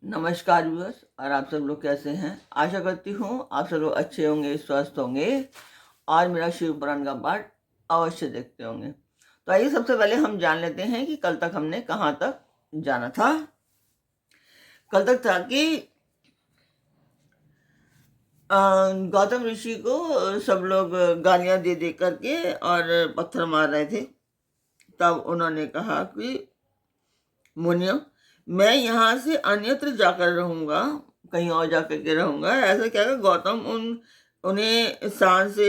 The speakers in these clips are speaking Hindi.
नमस्कार व्यूअर्स। और आप सब लोग कैसे हैं? आशा करती हूँ आप सब लोग अच्छे होंगे, स्वस्थ होंगे और मेरा शिव पुराण का पाठ अवश्य देखते होंगे। तो आइए सबसे पहले हम जान लेते हैं कि कल तक हमने कहाँ तक जाना था। कल तक था कि गौतम ऋषि को सब लोग गालियां दे दे करके और पत्थर मार रहे थे। तब उन्होंने कहा कि मुनियों, मैं यहाँ से अन्यत्र जाकर रहूंगा, कहीं और जाकर के रहूंगा। ऐसा क्या है, गौतम उन्हें स्थान से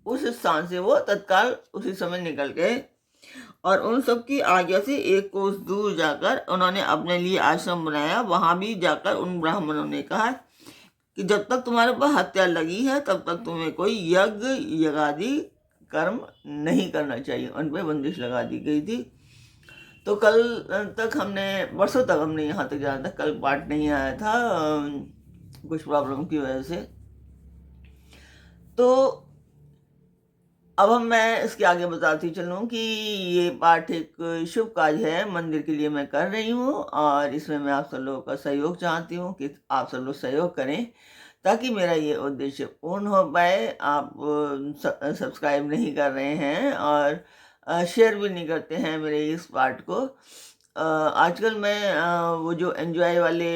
उस स्थान से वो तत्काल उसी समय निकल गए और उन सब की आज्ञा से एक कोस दूर जाकर उन्होंने अपने लिए आश्रम बनाया। वहां भी जाकर उन ब्राह्मणों ने कहा कि जब तक तुम्हारे पर हत्या लगी है तब तक तुम्हें कोई यज्ञ यज्ञादि कर्म नहीं करना चाहिए। उन पर बंदिश लगा दी गई थी। तो कल तक हमने वर्षों तक हमने यहाँ तक जाना था। कल पार्ट नहीं आया था कुछ प्रॉब्लम की वजह से। तो अब मैं इसके आगे बताती चलूँ कि ये पाठ एक शुभ कार्य है, मंदिर के लिए मैं कर रही हूँ और इसमें मैं आप सब लोगों का सहयोग चाहती हूँ कि आप सब लोग सहयोग करें ताकि मेरा ये उद्देश्य पूर्ण हो पाए। आप सब्सक्राइब नहीं कर रहे हैं और शेयर भी नहीं करते हैं मेरे इस पार्ट को। आजकल मैं वो जो एंजॉय वाले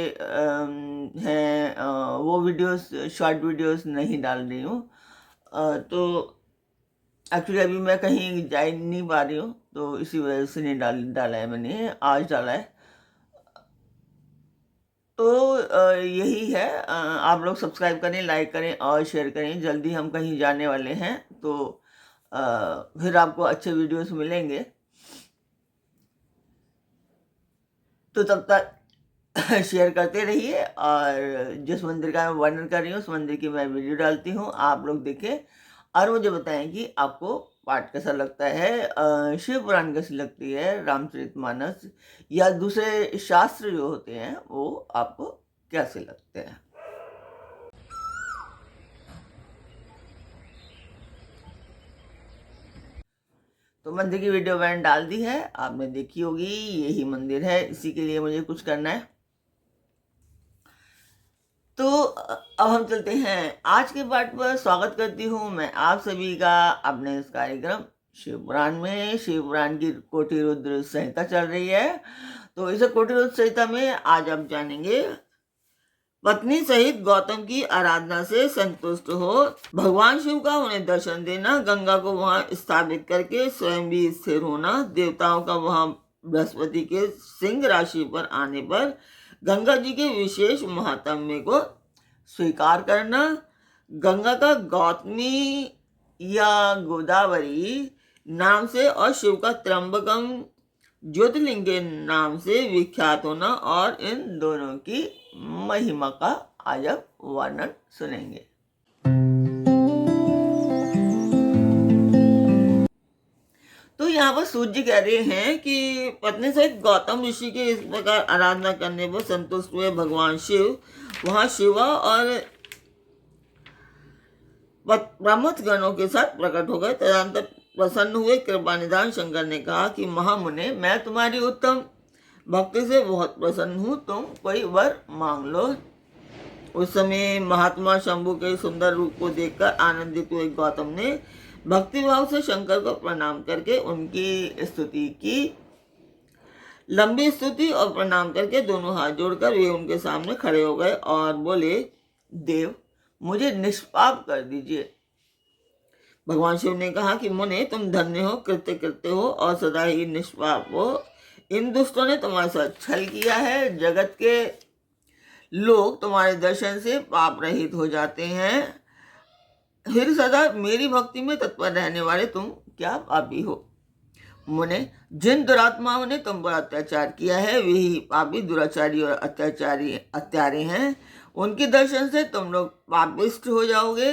हैं वो वीडियोस, शॉर्ट वीडियोस नहीं डाल रही हूँ। तो एक्चुअली अभी मैं कहीं जा नहीं पा रही हूँ तो इसी वजह से नहीं डाला है मैंने, आज डाला है। तो यही है। आप लोग सब्सक्राइब करें, लाइक करें और शेयर करें। जल्दी हम कहीं जाने वाले हैं तो फिर आपको अच्छे वीडियोस मिलेंगे। तो तब तक शेयर करते रहिए और जिस मंदिर का मैं वर्णन कर रही हूँ उस मंदिर की मैं वीडियो डालती हूँ, आप लोग देखें और मुझे बताएं कि आपको पाठ कैसा लगता है, शिव पुराण कैसी लगती है, रामचरितमानस या दूसरे शास्त्र जो होते हैं वो आपको कैसे लगते हैं। तो मंदिर की वीडियो मैंने डाल दी है, आपने देखी होगी। यही मंदिर है, इसी के लिए मुझे कुछ करना है। तो अब हम चलते हैं आज के पाठ पर। स्वागत करती हूँ मैं आप सभी का अपने इस कार्यक्रम शिव पुराण में। शिव पुराण की कोटि रुद्र संहिता चल रही है। तो इस कोटि रुद्र संहिता में आज आप जानेंगे, पत्नी सहित गौतम की आराधना से संतुष्ट हो भगवान शिव का उन्हें दर्शन देना, गंगा को वहां स्थापित करके स्वयं भी स्थिर होना, देवताओं का वहां बृहस्पति के सिंह राशि पर आने पर गंगा जी के विशेष महात्म्य को स्वीकार करना, गंगा का गौतमी या गोदावरी नाम से और शिव का त्र्यंबकम ज्योतिर्लिंग के नाम से विख्यात होना और इन दोनों की महिमा का आज आप वर्णन सुनेंगे। तो यहाँ पर सूर्य जी कह रहे हैं कि पत्नी सहित गौतम ऋषि के इस प्रकार आराधना करने पर संतुष्ट हुए भगवान शिव वहां शिवा और ब्रह्मथ गणों के साथ प्रकट हो गए। तदंतर प्रसन्न हुए कृपा निधान शंकर ने कहा कि महामुने, मैं तुम्हारी उत्तम भक्ति से बहुत प्रसन्न हूँ, तुम कोई वर मांग लो। उस समय महात्मा शंभु के सुंदर रूप को देखकर आनंदित हुए गौतम ने भक्ति भाव से शंकर को प्रणाम करके उनकी स्तुति की। लंबी स्तुति और प्रणाम करके दोनों हाथ जोड़कर वे उनके सामने खड़े हो गए और बोले, देव, मुझे निष्पाप कर दीजिए। भगवान शिव ने कहा कि मुने, तुम धन्य हो, कृत्य करते हो और सदा ही निष्पाप हो। इन दुष्टों ने तुम्हारे साथ छल किया है। जगत के लोग तुम्हारे दर्शन से पाप रहित हो जाते हैं, फिर सदा मेरी भक्ति में तत्पर रहने वाले तुम क्या पापी हो। मुने, जिन दुरात्माओं ने तुम पर अत्याचार किया है वे ही पापी, दुराचारी और अत्यारे हैं। उनके दर्शन से तुम लोग पापिष्ट हो जाओगे।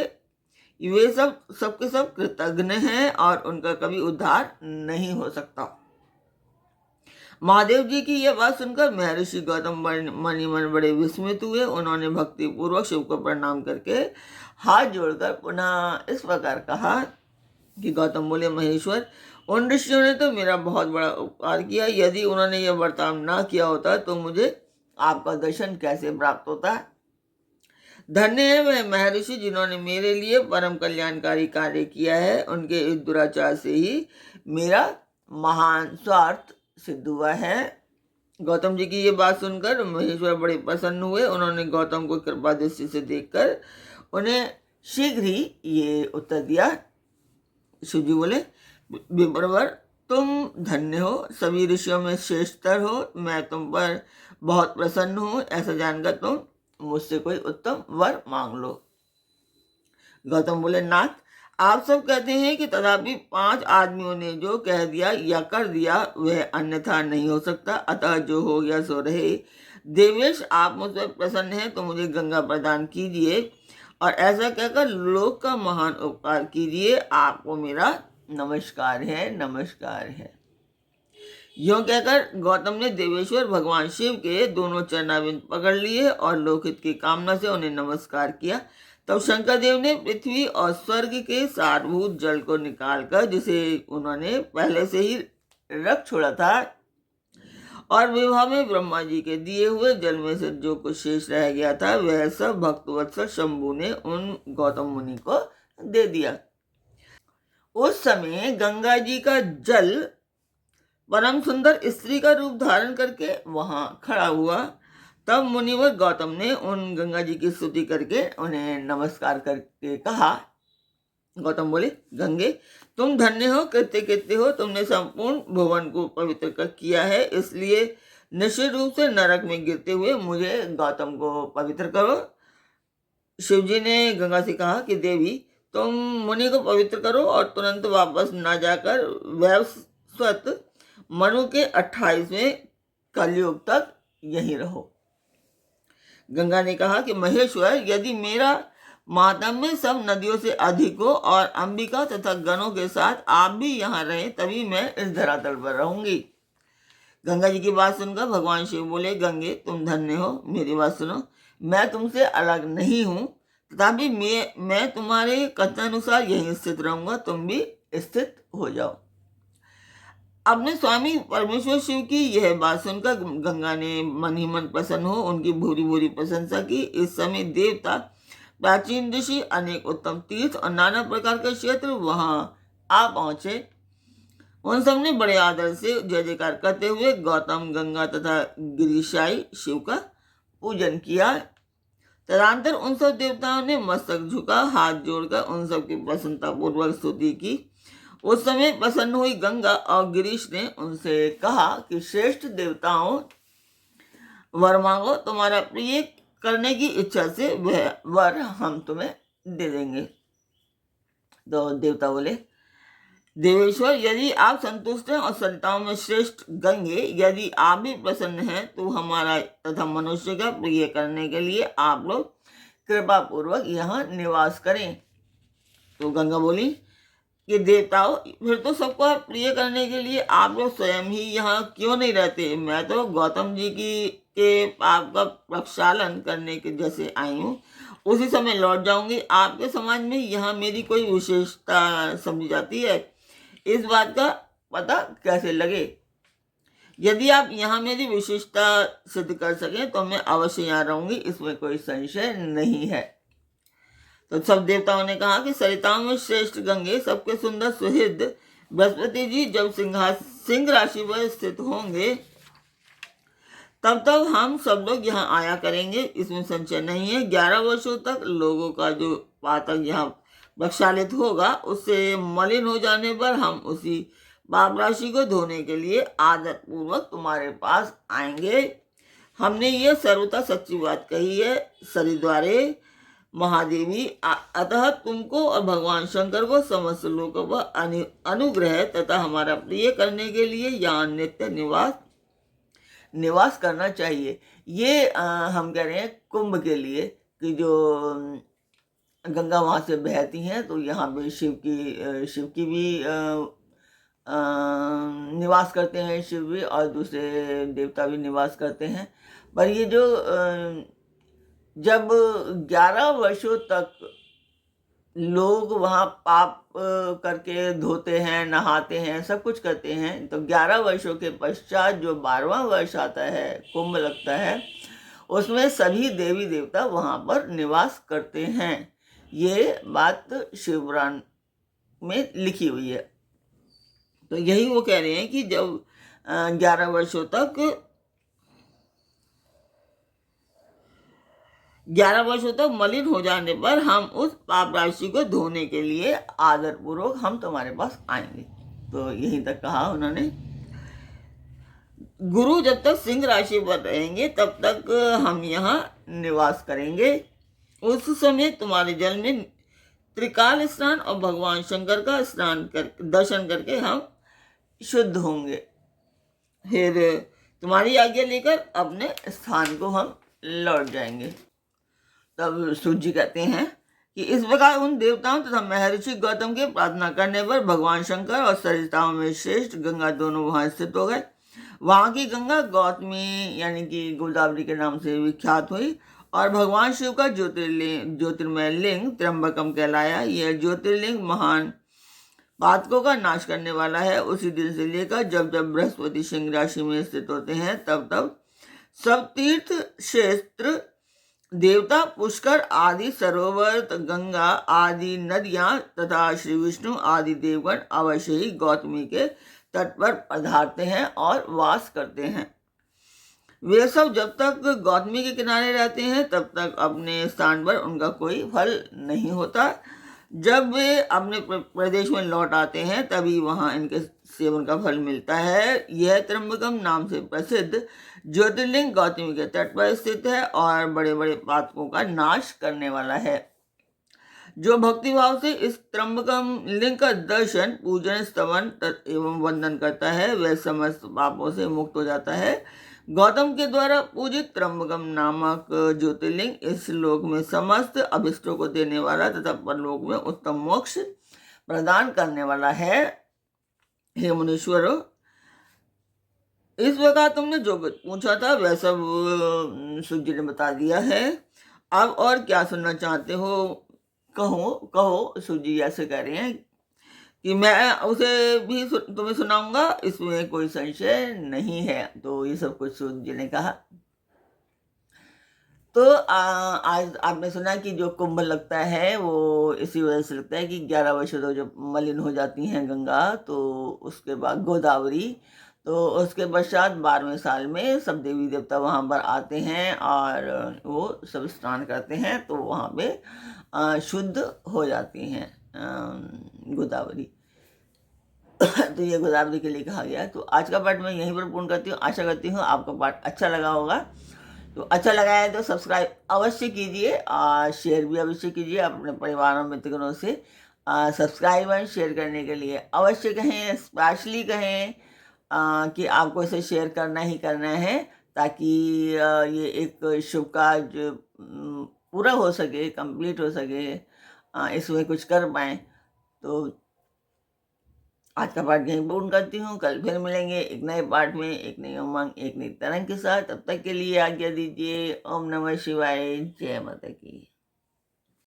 वे सबके सब कृतज्ञ हैं और उनका कभी उद्धार नहीं हो सकता। महादेव जी की यह बात सुनकर महर्षि गौतम मणि मन बड़े विस्मित हुए। उन्होंने भक्ति पूर्वक शिव को प्रणाम करके हाथ जोड़कर पुनः इस प्रकार कहा कि गौतम बोले, महेश्वर, उन ऋषियों ने तो मेरा बहुत बड़ा उपकार किया। यदि उन्होंने यह बर्ताव ना किया होता तो मुझे आपका दर्शन कैसे प्राप्त होता है। धन्य है वह महर्षि जिन्होंने मेरे लिए परम कल्याणकारी कार्य किया है। उनके इस दुराचार से ही मेरा महान स्वार्थ सिद्ध हुआ है। गौतम जी की ये बात सुनकर महेश्वर बड़े प्रसन्न हुए। उन्होंने गौतम को कृपा दृष्टि से देखकर उन्हें शीघ्र ही ये उत्तर दिया। शिव जी बोले, विप्रवर तुम धन्य हो, सभी ऋषियों में श्रेष्ठतर हो। मैं तुम पर बहुत प्रसन्न हूँ। ऐसा जानकर तुम मुझसे कोई उत्तम वर मांग लो। गौतम बोले, नाथ आप सब कहते हैं कि तथापि 5 आदमियों ने जो कह दिया या कर दिया वह अन्यथा नहीं हो सकता, अतः जो हो गया सो रहे। देवेश आप मुझ पर प्रसन्न हैं तो मुझे गंगा प्रदान कीजिए और ऐसा कहकर लोक का महान उपकार कीजिए। आपको मेरा नमस्कार है, नमस्कार है। यूं कहकर गौतम ने देवेश्वर भगवान शिव के दोनों चरणाविंद पकड़ लिए और लोकहित की कामना से उन्हें नमस्कार किया। तब शंकर देव ने पृथ्वी और स्वर्ग के सारभूत जल को निकालकर, जिसे उन्होंने पहले से ही रख छोड़ा था, और विवाह में ब्रह्मा जी के दिए हुए जल में से जो कुछ शेष रह गया था वह सब भक्तवत्सल शंभु ने उन गौतम मुनि को दे दिया। उस समय गंगा जी का जल परम सुंदर स्त्री का रूप धारण करके वहां खड़ा हुआ। तब मुनिवर गौतम ने उन गंगा जी की स्तुति करके उन्हें नमस्कार करके कहा। गौतम बोले, गंगे तुम धन्य हो, कृत्य कृत्य हो। तुमने संपूर्ण भुवन को पवित्र कर किया है, इसलिए निश्चित रूप से नरक में गिरते हुए मुझे गौतम को पवित्र करो। शिव जी ने गंगा से कहा कि देवी तुम मुनि को पवित्र करो और तुरंत वापस ना जाकर वैवस्वत मनु के 28वें कलयुग तक यहीं रहो। गंगा ने कहा कि महेश्वर, यदि मेरा महात्म्य सब नदियों से अधिक हो और अंबिका तथा गणों के साथ आप भी यहाँ रहें तभी मैं इस धरातल पर रहूंगी। गंगा जी की बात सुनकर भगवान शिव बोले, गंगे तुम धन्य हो, मेरी बात सुनो। मैं तुमसे अलग नहीं हूँ, तथापि मैं तुम्हारे कथनानुसार यहीं स्थित रहूंगा, तुम भी स्थित हो जाओ। अपने स्वामी परमेश्वर शिव की यह बात सुनकर गंगा ने मन ही मन प्रसन्न हो उनकी भूरी भूरी प्रशंसा की। इस समय देवता, प्राचीन ऋषि, अनेक उत्तम तीर्थ और नाना प्रकार के क्षेत्र वहां आ पहुंचे। उन सब ने बड़े आदर से जय जयकार करते हुए गौतम, गंगा तथा गिरिशाई शिव का पूजन किया। तदनंतर उन सब देवताओं ने मस्तक झुका, हाथ जोड़कर उन सब की प्रसन्नता पूर्वक स्तुति की। उस समय प्रसन्न हुई गंगा और गिरीश ने उनसे कहा कि श्रेष्ठ देवताओं, वर मांगो, तुम्हारा प्रिय करने की इच्छा से वह वर हम तुम्हें दे देंगे। तो देवता बोले, देवेश्वर यदि आप संतुष्ट हैं और सरिताओं में श्रेष्ठ गंगे, यदि आप भी प्रसन्न हैं तो हमारा तथा मनुष्य का प्रिय करने के लिए आप लोग कृपा पूर्वक यहाँ निवास करें। तो गंगा बोली कि देवताओं, फिर तो सबको प्रिय करने के लिए आप लोग स्वयं ही यहाँ क्यों नहीं रहते। मैं तो गौतम जी के पाप का प्रक्षालन करने के जैसे आई हूँ, उसी समय लौट जाऊंगी। आपके समाज में यहाँ मेरी कोई विशेषता समझी जाती है, इस बात का पता कैसे लगे। यदि आप यहाँ मेरी विशेषता सिद्ध कर सकें तो मैं अवश्य यहाँ रहूंगी, इसमें कोई संशय नहीं है। तो सब देवताओं ने कहा कि सरिताओं में श्रेष्ठ गंगे, सबके सुंदर सुहृद बृहस्पति जी जब सिंह राशि पर स्थित होंगे तब हम सब लोग यहाँ आया करेंगे, इसमें संशय नहीं है। 11 वर्षों तक लोगों का जो पातक यहाँ प्रक्षालित होगा, उससे मलिन हो जाने पर हम उसी पाप राशि को धोने के लिए आदर पूर्वक तुम्हारे पास आएंगे। हमने ये सर्वथा सच्ची बात कही है सरिद्वारे महादेवी, अतः तुमको और भगवान शंकर को समस्त लोगों पर अनुग्रह तथा हमारा प्रिय करने के लिए यहाँ नित्य निवास करना चाहिए। ये हम कह रहे हैं कुंभ के लिए कि जो गंगा वहाँ से बहती हैं तो यहाँ पे शिव की भी निवास करते हैं, शिव भी, और दूसरे देवता भी निवास करते हैं। पर ये जो जब 11 वर्षों तक लोग वहाँ पाप करके धोते हैं, नहाते हैं, सब कुछ करते हैं, तो 11 वर्षों के पश्चात जो 12वां वर्ष आता है, कुंभ लगता है, उसमें सभी देवी देवता वहाँ पर निवास करते हैं। ये बात शिवपुराण में लिखी हुई है। तो यही वो कह रहे हैं कि जब 11 वर्षों तक मलिन हो जाने पर हम उस पाप राशि को धोने के लिए आदर पूर्वक हम तुम्हारे पास आएंगे। तो यहीं तक कहा उन्होंने। गुरु जब तक सिंह राशि पर रहेंगे तब तक हम यहाँ निवास करेंगे। उस समय तुम्हारे जल में त्रिकाल स्नान और भगवान शंकर का दर्शन करके हम शुद्ध होंगे। फिर तुम्हारी आज्ञा लेकर अपने स्थान को हम लौट जाएंगे। तब सूर्य जी कहते हैं कि इस प्रकार उन देवताओं तथा महर्षि गौतम के प्रार्थना करने पर भगवान शंकर और सरिताओं में श्रेष्ठ गंगा दोनों वहां स्थित हो गए। वहां की गंगा गौतमी यानी कि गोदावरी के नाम से विख्यात हुई और भगवान शिव का ज्योतिर्मय लिंग त्र्यंबकम कहलाया। यह ज्योतिर्लिंग महान पातकों का नाश करने वाला है। उसी दिन से लेकर जब जब बृहस्पति सिंह राशि में स्थित होते हैं तब तब सब तीर्थ क्षेत्र, देवता, पुष्कर आदि सरोवर, गंगा आदि नदियां तथा श्री विष्णु आदि देवगण अवश्य ही गौतमी के तट पर पधारते हैं और वास करते हैं। वे सब जब तक गौतमी के किनारे रहते हैं तब तक अपने स्थान पर उनका कोई फल नहीं होता। जब वे अपने प्रदेश में लौट आते हैं तभी वहां इनके सेवन का फल मिलता है। यह त्र्यंबकम नाम से प्रसिद्ध ज्योतिर्लिंग गौतमी के तट पर स्थित है और बड़े बड़े पातकों का नाश करने वाला है। जो भक्तिभाव से इस त्र्यंबकम लिंग का दर्शन, पूजन, स्तवन एवं वंदन करता है वह समस्त पापों से मुक्त हो जाता है। गौतम के द्वारा पूजित त्र्यंबकम नामक ज्योतिर्लिंग इस लोक में समस्त अभिष्टों को देने वाला तथा परलोक में उत्तम मोक्ष प्रदान करने वाला है। हे मुनीश्वरों, इस प्रकार तुमने जो पूछा था वह सब सूर्य ने बता दिया है। अब और क्या सुनना चाहते हो कहो। सूर्य ऐसे कह रहे हैं कि मैं उसे भी तुम्हें सुनाऊंगा, इसमें कोई संशय नहीं है। तो ये सब कुछ सूर्य जी ने कहा। तो आज आपने सुना कि जो कुंभ लगता है वो इसी वजह से लगता है कि 11 वर्षों तक जब मलिन हो जाती हैं गंगा तो उसके बाद गोदावरी, तो उसके पश्चात 12वें साल में सब देवी देवता वहाँ पर आते हैं और वो सब स्नान करते हैं तो वहाँ पे शुद्ध हो जाती हैं गोदावरी। तो ये गोदावरी के लिए कहा गया। तो आज का पाठ मैं यहीं पर पूर्ण करती हूँ। आशा करती हूँ आपका पाठ अच्छा लगा होगा। तो अच्छा लगा है तो सब्सक्राइब अवश्य कीजिए और शेयर भी अवश्य कीजिए अपने परिवार और मित्रों से। सब्सक्राइब एंड शेयर करने के लिए अवश्य कहें, स्पेशली कहें कि आपको इसे शेयर करना ही करना है ताकि ये एक शुभ कार्य पूरा हो सके, कंप्लीट हो सके, इसमें कुछ कर पाएँ। तो आज का पाठ यहीं पूर्ण करती हूँ। कल फिर मिलेंगे एक नए पाठ में, एक नई उमंग, एक नई तरंग के साथ। तब तक के लिए आज्ञा दीजिए। ओम नमः शिवाय। जय माता की।